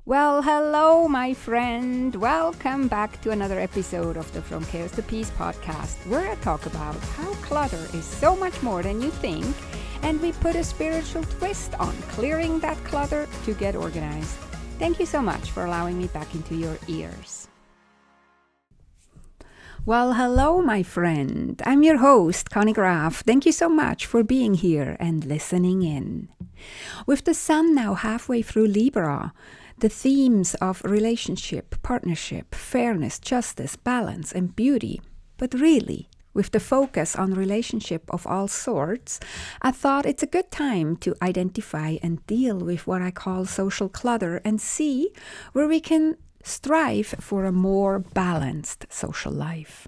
Well, hello, my friend. Welcome back to another episode of the From Chaos to Peace podcast, where I talk about how clutter is so much more than you think, and we put a spiritual twist on clearing that clutter to get organized. Thank you so much for allowing me back into your ears. Well, hello, my friend. I'm your host, Conny Graf. Thank you so much for being here and listening in. With the sun now halfway through Libra, the themes of relationship, partnership, fairness, justice, balance, and beauty, but really, with the focus on relationship of all sorts, I thought it's a good time to identify and deal with what I call social clutter and see where we can strive for a more balanced social life.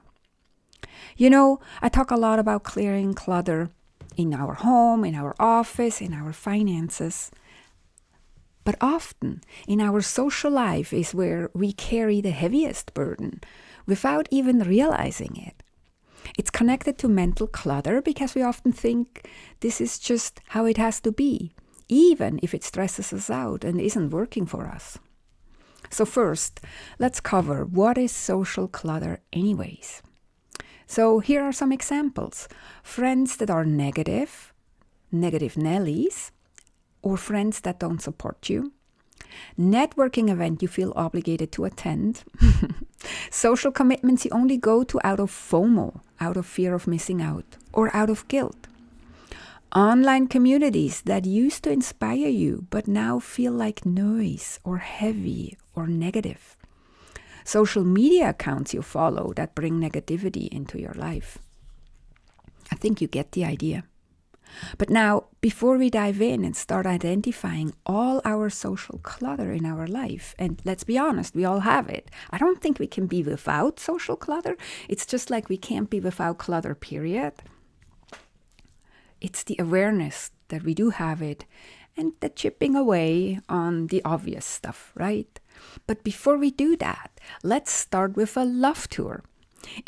You know, I talk a lot about clearing clutter in our home, in our office, in our finances. But often in our social life is where we carry the heaviest burden without even realizing it. It's connected to mental clutter because we often think this is just how it has to be, even if it stresses us out and isn't working for us. So first, let's cover what is social clutter anyways. So here are some examples. Friends that are negative Nellies, or friends that don't support you, networking event you feel obligated to attend, social commitments you only go to out of FOMO, out of fear of missing out, or out of guilt, online communities that used to inspire you but now feel like noise or heavy or negative, social media accounts you follow that bring negativity into your life. I think you get the idea. But now, before we dive in and start identifying all our social clutter in our life, and let's be honest, we all have it. I don't think we can be without social clutter. It's just like we can't be without clutter, period. It's the awareness that we do have it and the chipping away on the obvious stuff, right? But before we do that, let's start with a love tour.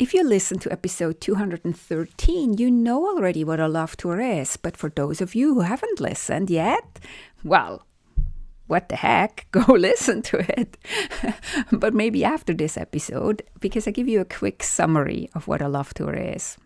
If you listen to episode 213, you know already what a love tour is. But for those of you who haven't listened yet, well, what the heck? Go listen to it. But maybe after this episode, because I give you a quick summary of what a love tour is.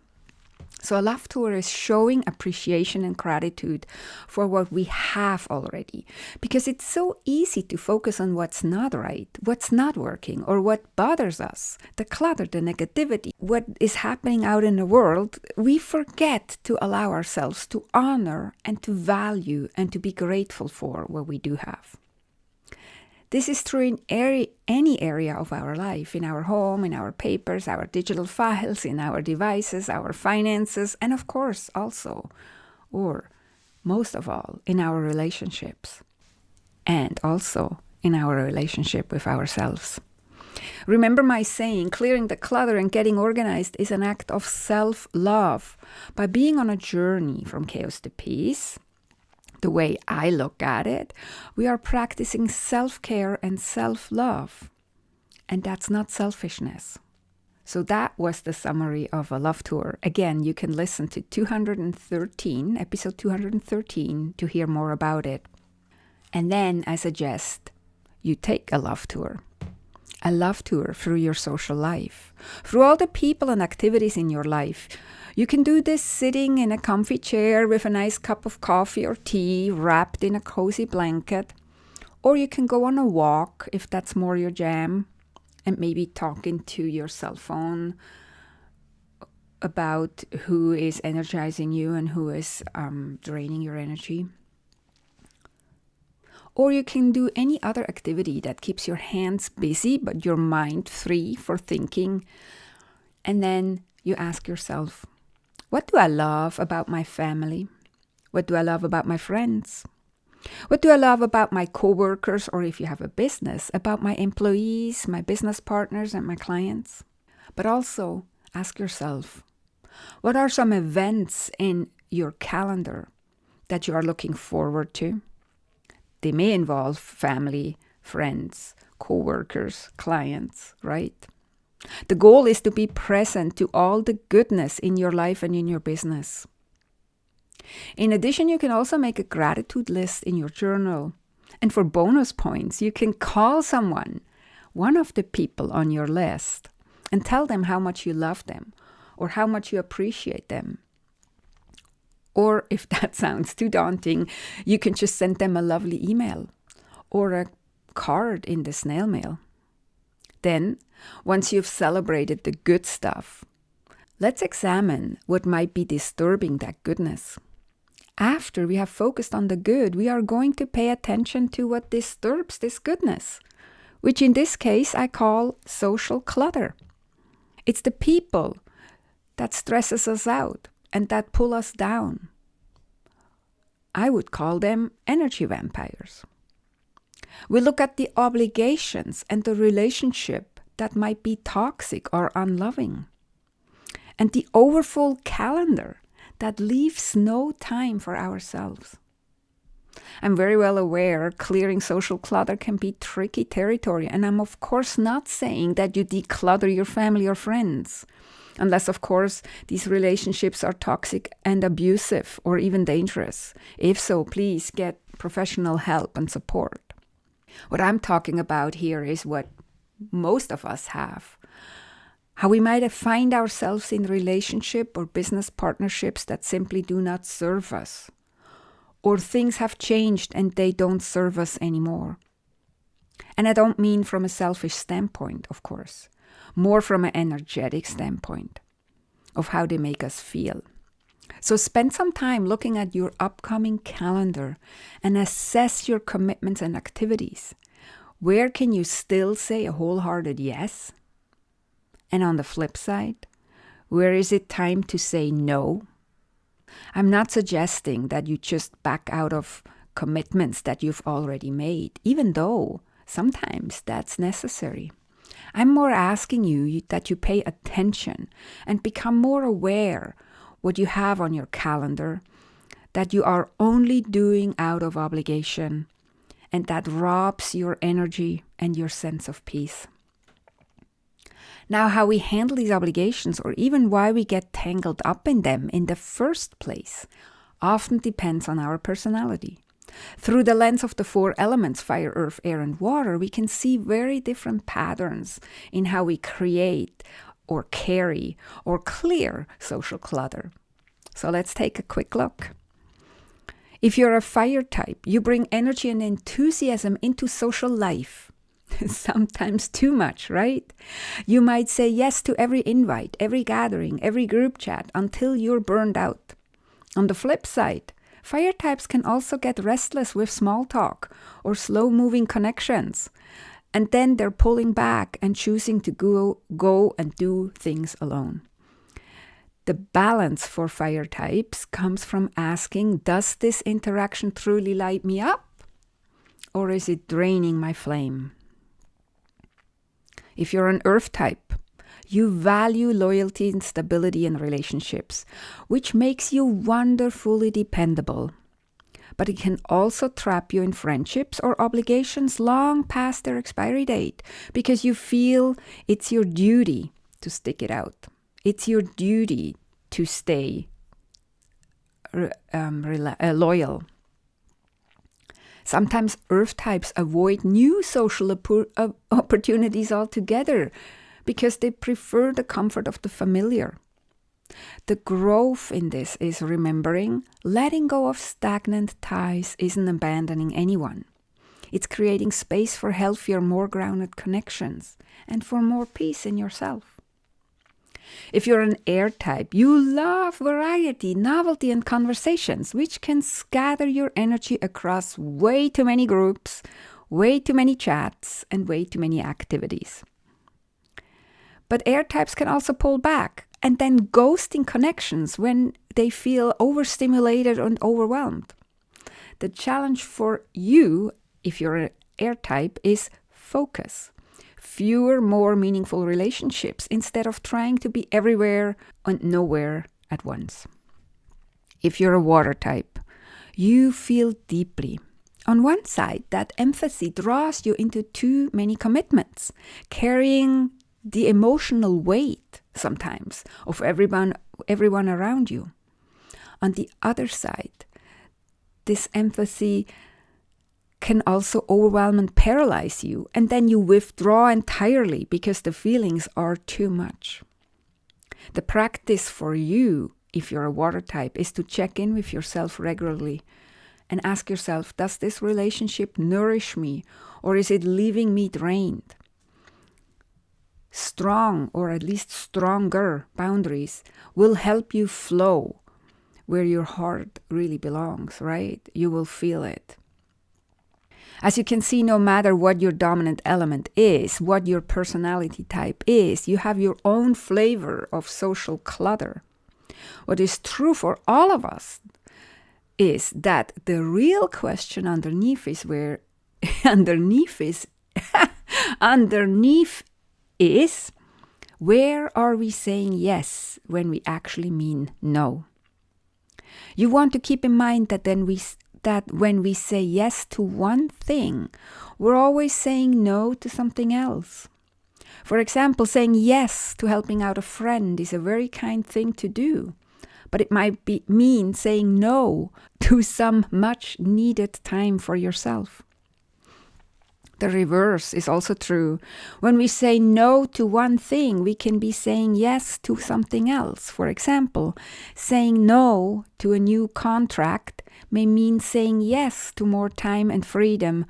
So a love tour is showing appreciation and gratitude for what we have already. Because it's so easy to focus on what's not right, what's not working, or what bothers us. The clutter, the negativity, what is happening out in the world. We forget to allow ourselves to honor and to value and to be grateful for what we do have. This is true in any area of our life, in our home, in our papers, our digital files, in our devices, our finances, and of course also, or most of all, in our relationships, and also in our relationship with ourselves. Remember my saying, clearing the clutter and getting organized is an act of self-love. By being on a journey from chaos to peace, the way I look at it, we are practicing self-care and self-love. And that's not selfishness. So that was the summary of a love tour. Again, you can listen to episode 213, to hear more about it. And then I suggest you take a love tour through your social life, through all the people and activities in your life. You can do this sitting in a comfy chair with a nice cup of coffee or tea, wrapped in a cozy blanket. Or you can go on a walk if that's more your jam, and maybe talking to your cell phone about who is energizing you and who is draining your energy. Or you can do any other activity that keeps your hands busy but your mind free for thinking. And then you ask yourself, what do I love about my family? What do I love about my friends? What do I love about my coworkers, or if you have a business, about my employees, my business partners, and my clients? But also ask yourself, what are some events in your calendar that you are looking forward to? They may involve family, friends, coworkers, clients, right? The goal is to be present to all the goodness in your life and in your business. In addition, you can also make a gratitude list in your journal And for bonus points, you can call someone, one of the people on your list, and tell them how much you love them or how much you appreciate them. Or if that sounds too daunting, you can just send them a lovely email or a card in the snail mail. Then, once you've celebrated the good stuff, let's examine what might be disturbing that goodness. After we have focused on the good, we are going to pay attention to what disturbs this goodness, which in this case I call social clutter. It's the people that stresses us out and that pull us down. I would call them energy vampires. We look at the obligations and the relationship that might be toxic or unloving, and the overfull calendar that leaves no time for ourselves. I'm very well aware clearing social clutter can be tricky territory, and I'm of course not saying that you declutter your family or friends, unless of course these relationships are toxic and abusive or even dangerous. If so, please get professional help and support. What I'm talking about here is what most of us have. How we might find ourselves in relationship or business partnerships that simply do not serve us. Or things have changed and they don't serve us anymore. And I don't mean from a selfish standpoint, of course. More from an energetic standpoint of how they make us feel. So spend some time looking at your upcoming calendar and assess your commitments and activities. Where can you still say a wholehearted yes? And on the flip side, where is it time to say no? I'm not suggesting that you just back out of commitments that you've already made, even though sometimes that's necessary. I'm more asking you that you pay attention and become more aware what you have on your calendar, that you are only doing out of obligation, and that robs your energy and your sense of peace. Now, how we handle these obligations, or even why we get tangled up in them in the first place, often depends on our personality. Through the lens of the 4 elements, fire, earth, air, and water, we can see very different patterns in how we create or carry or clear social clutter. So let's take a quick look. If you're a fire type, you bring energy and enthusiasm into social life. Sometimes too much, right? You might say yes to every invite, every gathering, every group chat until you're burned out. On the flip side, fire types can also get restless with small talk or slow-moving connections. And then they're pulling back and choosing to go and do things alone. The balance for fire types comes from asking, does this interaction truly light me up? Or is it draining my flame? If you're an earth type, you value loyalty and stability in relationships, which makes you wonderfully dependable. But it can also trap you in friendships or obligations long past their expiry date because you feel it's your duty to stick it out. It's your duty to stay loyal. Sometimes earth types avoid new social opportunities altogether because they prefer the comfort of the familiar. The growth in this is remembering letting go of stagnant ties isn't abandoning anyone. It's creating space for healthier, more grounded connections and for more peace in yourself. If you're an air type, you love variety, novelty, and conversations, which can scatter your energy across way too many groups, way too many chats, and way too many activities. But air types can also pull back and then ghosting connections when they feel overstimulated and overwhelmed. The challenge for you, if you're an air type, is focus. Fewer, more meaningful relationships instead of trying to be everywhere and nowhere at once. If you're a water type, you feel deeply. On one side, that empathy draws you into too many commitments, carrying the emotional weight sometimes of everyone around you. On the other side, this empathy can also overwhelm and paralyze you, and then you withdraw entirely because the feelings are too much. The practice for you, if you're a water type, is to check in with yourself regularly and ask yourself, does this relationship nourish me, or is it leaving me drained? Strong, or at least stronger, boundaries will help you flow where your heart really belongs, right? You will feel it. As you can see, no matter what your dominant element is, what your personality type is, you have your own flavor of social clutter. What is true for all of us is that the real question underneath is where are we saying yes when we actually mean no? You want to keep in mind that when we say yes to one thing, we're always saying no to something else. For example, saying yes to helping out a friend is a very kind thing to do, but it might mean saying no to some much needed time for yourself. The reverse is also true. When we say no to one thing, we can be saying yes to something else. For example, saying no to a new contract may mean saying yes to more time and freedom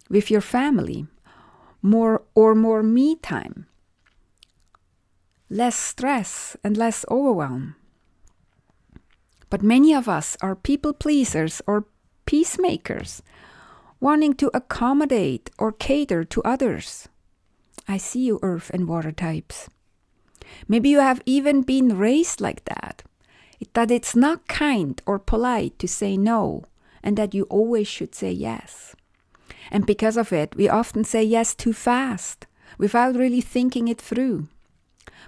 with your family, more me time, less stress and less overwhelm. But many of us are people pleasers or peacemakers, wanting to accommodate or cater to others. I see you, earth and water types. Maybe you have even been raised like that it's not kind or polite to say no, and that you always should say yes. And because of it, we often say yes too fast, without really thinking it through.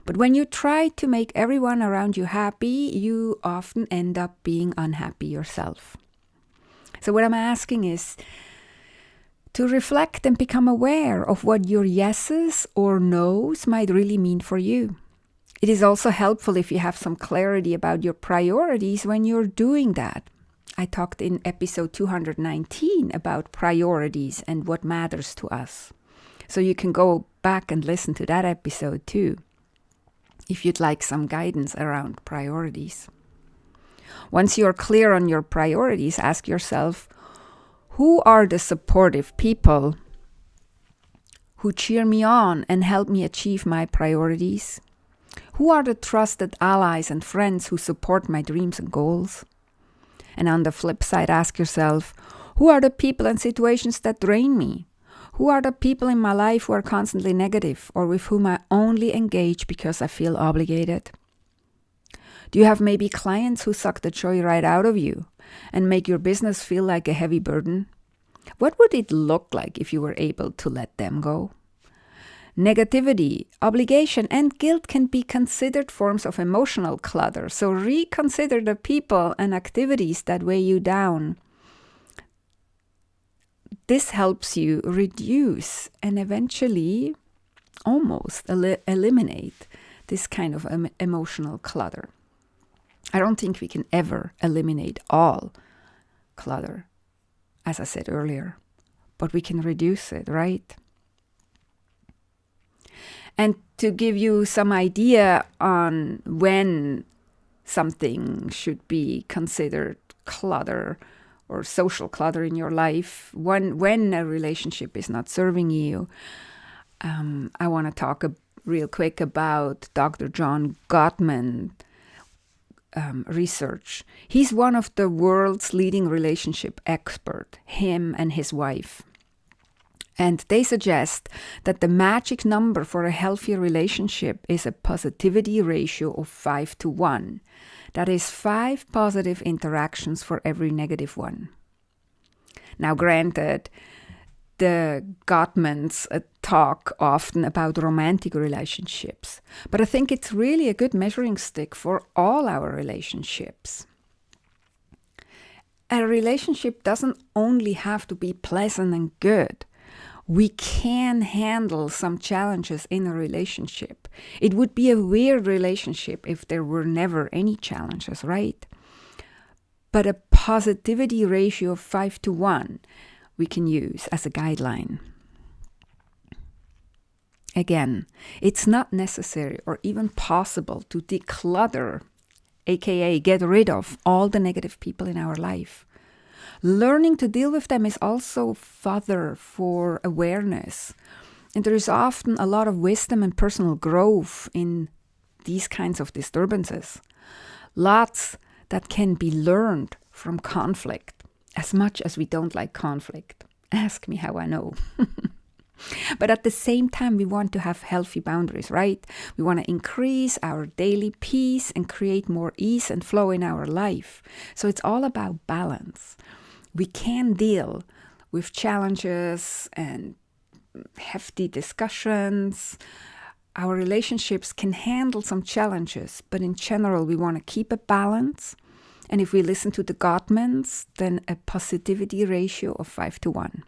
But when you try to make everyone around you happy, you often end up being unhappy yourself. So what I'm asking is to reflect and become aware of what your yeses or nos might really mean for you. It is also helpful if you have some clarity about your priorities when you're doing that. I talked in episode 219 about priorities and what matters to us. So you can go back and listen to that episode too, if you'd like some guidance around priorities. Once you're clear on your priorities, ask yourself, who are the supportive people who cheer me on and help me achieve my priorities? Who are the trusted allies and friends who support my dreams and goals? And on the flip side, ask yourself, who are the people and situations that drain me? Who are the people in my life who are constantly negative or with whom I only engage because I feel obligated? Do you have maybe clients who suck the joy right out of you and make your business feel like a heavy burden? What would it look like if you were able to let them go? Negativity, obligation, and guilt can be considered forms of emotional clutter. So reconsider the people and activities that weigh you down. This helps you reduce and eventually almost eliminate this kind of emotional clutter. I don't think we can ever eliminate all clutter, as I said earlier, but we can reduce it, right? And to give you some idea on when something should be considered clutter or social clutter in your life, when a relationship is not serving you, I want to talk real quick about Dr. John Gottmans research. He's one of the world's leading relationship expert, him and his wife. And they suggest that the magic number for a healthy relationship is a positivity ratio of 5:1. That is 5 positive interactions for every negative one. Now, granted, the Gottmans talk often about romantic relationships, but I think it's really a good measuring stick for all our relationships. A relationship doesn't only have to be pleasant and good. We can handle some challenges in a relationship. It would be a weird relationship if there were never any challenges, right? But a positivity ratio of 5:1, we can use as a guideline. Again, it's not necessary or even possible to declutter, aka get rid of all the negative people in our life. Learning to deal with them is also fodder for awareness. And there is often a lot of wisdom and personal growth in these kinds of disturbances. Lots that can be learned from conflict, as much as we don't like conflict. Ask me how I know. But at the same time, we want to have healthy boundaries, right? We want to increase our daily peace and create more ease and flow in our life. So it's all about balance. We can deal with challenges and hefty discussions. Our relationships can handle some challenges, but in general, we want to keep a balance. And if we listen to the Gottmans, then a positivity ratio of 5:1.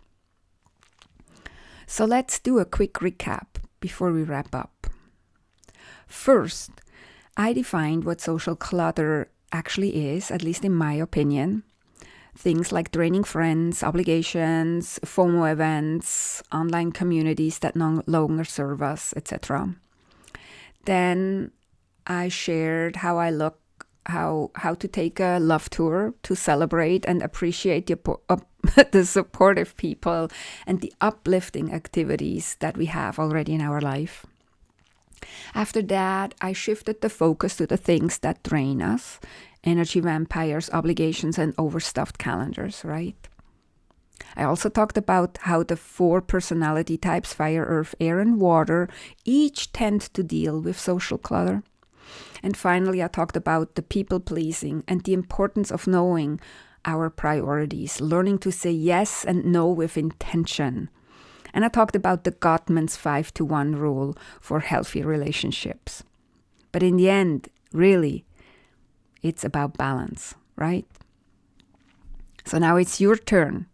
So let's do a quick recap before we wrap up. First, I defined what social clutter actually is, at least in my opinion. Things like draining friends, obligations, FOMO events, online communities that no longer serve us, etc. Then I shared how to take a love tour to celebrate and appreciate the supportive people and the uplifting activities that we have already in our life. After that, I shifted the focus to the things that drain us: energy vampires, obligations, and overstuffed calendars, right? I also talked about how the 4 personality types, fire, earth, air, and water, each tend to deal with social clutter. And finally, I talked about the people-pleasing and the importance of knowing our priorities, learning to say yes and no with intention. And I talked about the Gottmans 5:1 rule for healthy relationships. But in the end, really, it's about balance, right? So now it's your turn.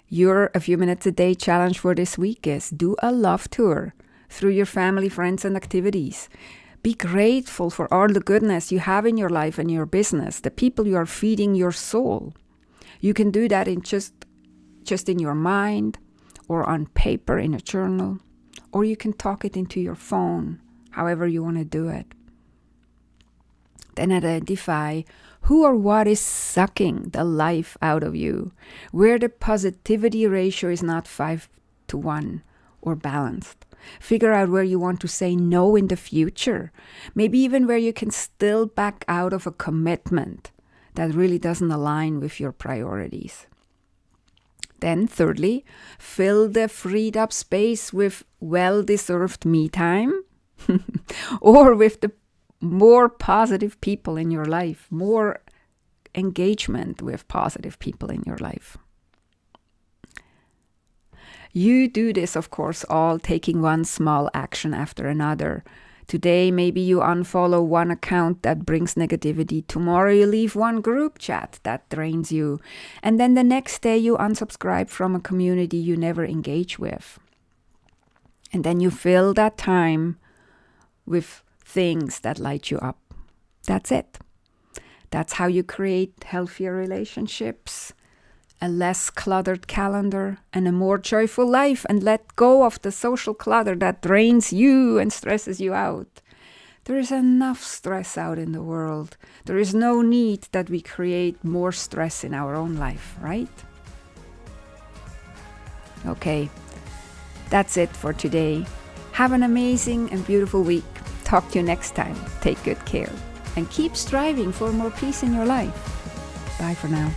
Your A Few Minutes a Day challenge for this week is do a love tour through your family, friends, and activities. Be grateful for all the goodness you have in your life and your business, the people you are feeding your soul. You can do that in just in your mind or on paper in a journal, or you can talk it into your phone, however you want to do it. Then identify who or what is sucking the life out of you, where the positivity ratio is not 5:1 or balanced. Figure out where you want to say no in the future, maybe even where you can still back out of a commitment that really doesn't align with your priorities. Then thirdly, fill the freed up space with well-deserved me time or with the more positive people in your life, more engagement with positive people in your life. You do this, of course, all taking one small action after another. Today, maybe you unfollow one account that brings negativity. Tomorrow, you leave one group chat that drains you. And then the next day, you unsubscribe from a community you never engage with. And then you fill that time with things that light you up. That's it. That's how you create healthier relationships, a less cluttered calendar, and a more joyful life, and let go of the social clutter that drains you and stresses you out. There is enough stress out in the world. There is no need that we create more stress in our own life, right? Okay, that's it for today. Have an amazing and beautiful week. Talk to you next time. Take good care and keep striving for more peace in your life. Bye for now.